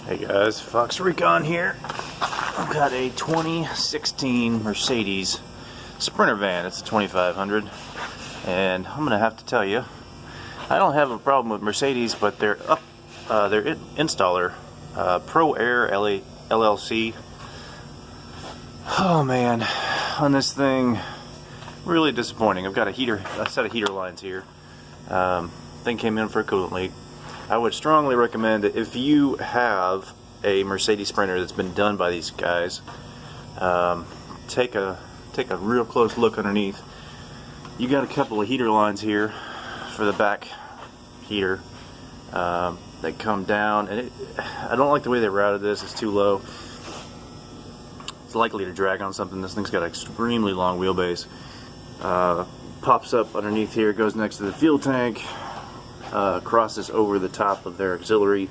Hey guys, Fox Recon here. I've got a 2016 Mercedes Sprinter van. It's a 2500, and I'm gonna have to tell you, I don't have a problem with Mercedes, but their installer, Air LLC. Oh man, on this thing, really disappointing. I've got a set of heater lines here. Thing came in for a coolant leak. I would strongly recommend that if you have a Mercedes Sprinter that's been done by these guys, take a real close look underneath. You got a couple of heater lines here for the back heater that come down, and I don't like the way they routed this. It's too low. It's likely to drag on something. This thing's got an extremely long wheelbase. Pops up underneath here, goes next to the fuel tank. Crosses over the top of their auxiliary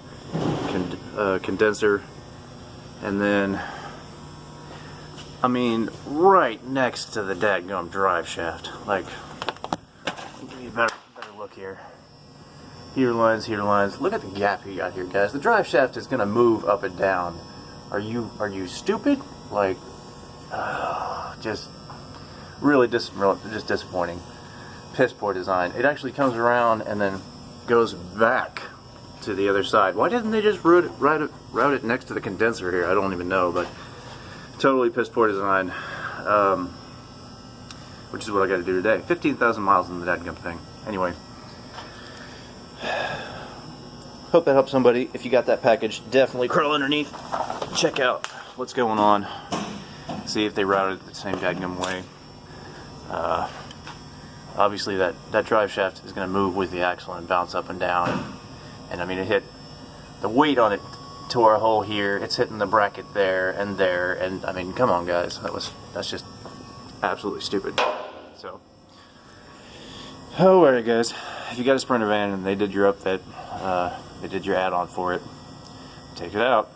condenser, and then, I mean, right next to the dadgum drive shaft. Like, I'll give you a better look here. Heater lines. Look at the gap you got here, guys. The drive shaft is gonna move up and down. Are you stupid? Like, just really just disappointing. Piss poor design. It actually comes around and then goes back to the other side. Why didn't they just route it next to the condenser here? I don't even know, but totally piss poor design, which is what I got to do today. 15,000 miles in the dadgum thing. Anyway, hope that helps somebody. If you got that package, definitely crawl underneath, check out what's going on, see if they routed it the same dadgum way. Obviously that drive shaft is going to move with the axle and bounce up and down, and I mean, it hit, the weight on it tore a hole here. It's hitting the bracket there, and I mean, come on guys, that's just absolutely stupid. So, alright guys, if you got a Sprinter van and they did your upfit, they did your add-on for it, take it out.